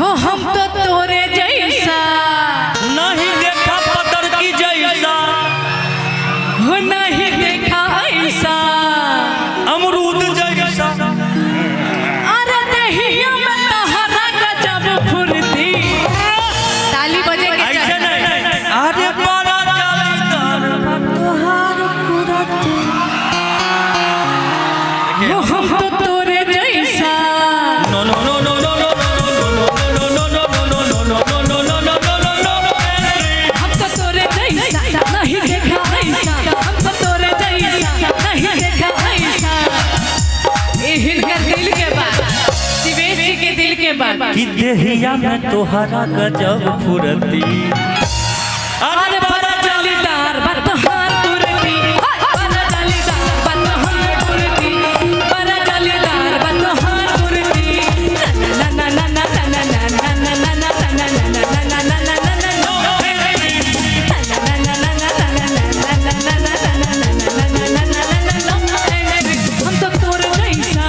हो हम तो तोरे जैसा नहीं देखा पतर की जैसा, हो नहीं देखा ऐसा अमरूद जैसा। अरे दहिया में तहरा गजब फुर्ती। ताली बजे के ऐसे नहीं, अरे बड़ा जालीदार तोहार कुरती। हो हम तो तोरे जैसा नो नो नो नो नो नो हम तो तोरे जैसा नहीं देखा ऐसा, हम तो तोरे जैसा नहीं देखा ऐसा। हिनकर दिल के बात, शिवेश जी के दिल के बात कि देहिया में तोहरा गजब फुरती। अरे बड़ा जालीदार बतहार तुरती, बड़ा जालीदार बतहार तुरती, बड़ा जालीदार बतहार तुरती। ना ना ना ना ना ना ना ना ना ना ना ना ना ना ना हम तो तोरे जैसा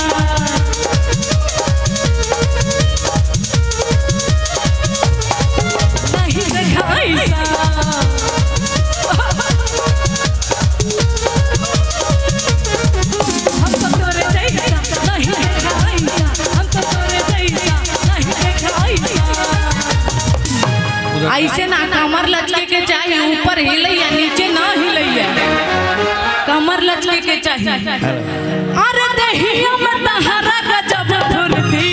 नहीं देखा ऐसा। हम तो तोरे जैसा नहीं देखा ऐसा, हम तो तोरे जैसा नहीं देखा ऐसा। ऐसे ना कमर लचके के चाहिए, ऊपर हिलैया नीचे ना हिलैया, कमर लचके के चाहिए। अरे दहिया में तहरा गजब फुर्ती।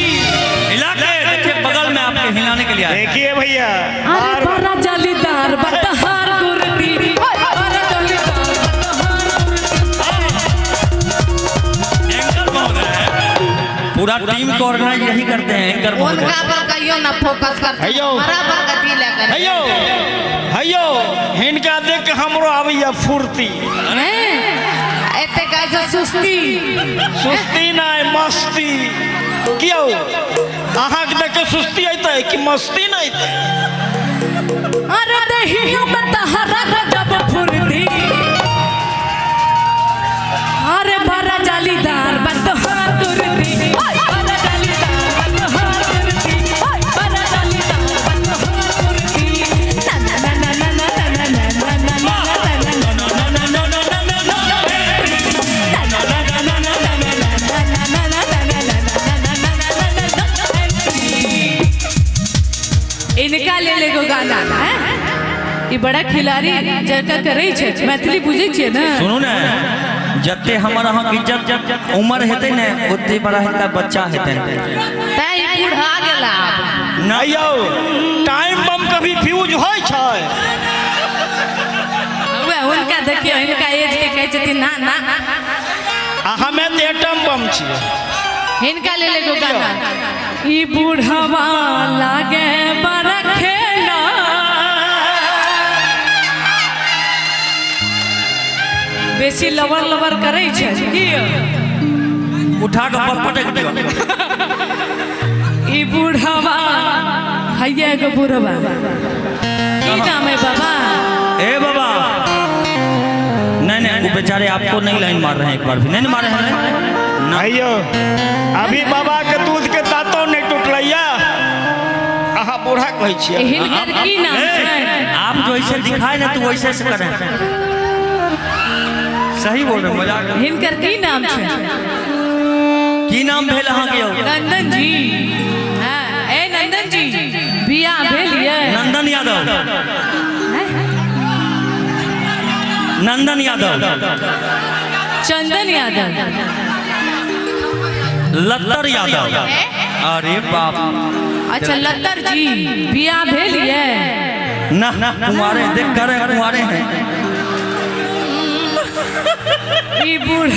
हिला के देखिए, बगल में आपके हिलाने के लिए आया। देखिए भैया, अरे बड़ा जालीदार बतहार गुरती, बड़ा जालीदार बतहार गुरती। एंकर महोदय पूरा टीम को ऑर्गेनाइज यही करते हैं। एंकर उनका महोदय पर कहियो ना फोकस करते, हेयो। बराबर गति लेकर। हेयो हेयो, हिनका देख के हमरो आबैया फुर्ती। एते कैसे सुस्ती। सुस्ती नहीं मस्ती। क्यों अहाँ के देख के सुस्ती अइतै कि मस्ती नहीं अइतै? अरे दहिया में तहरा गजब फुर्ती। अरे बड़ा जालीदार बतहार गुरती, बड़ा जालीदार बतहार गुरती, बड़ा जालीदार बतहार गुरती। ना ना ना ना ना ना ना ना ना ना ना ना। इनका ले लेगो गाना है। ये बड़ा खिलाड़ी जका करे छे, मैथिली बुझे छे ना। सुनो ना, जते हमारा यहाँ इज्जत उम्र हेते ने ओते बड़ा हिनका बच्चा हेते। तै बूढ़ा गेला। नहीं यौ, टाइम बम कभी फ्यूज होय छै? वे उनका देखियो, इनका एज के कहे छथिन ना ना, हमें तो एटम बम छियै। इनका ले लेगो गाना। ई बूढ़वा लागे बड़ा खेला, बेसी लवर लवर करे छे की उठा के पटक दियो। ई बूढ़वा हैया के बूढ़वा की नाम है बाबा? ए बाबा, नहीं नहीं, वो बेचारे आपको नहीं लाइन मार रहे हैं, एक बार भी नहीं मारे हैं। नहीं यौ, अभी बाबा के दूध के दांतों नहीं टूटलैया, अहाँ बूढ़ा कहै छियै। हिनकर की नाम है? आप जो ऐसे दिखाए ना तो वैसे से करें। सही बोल रहे, मजाक नहीं। हिनकर की नाम है? की नाम भेल अहाँ के? नंदन जी। हाँ, ए नंदन जी, बियाह भेलिए? नंदन यादव, नंदन यादव, चंदन यादव, लत्तर यादव। अरे बाप, अच्छा लत्तर जी, बियाह भेलिए? ना कुंवारे देख कर कुंवारे हैं। ई बूढ़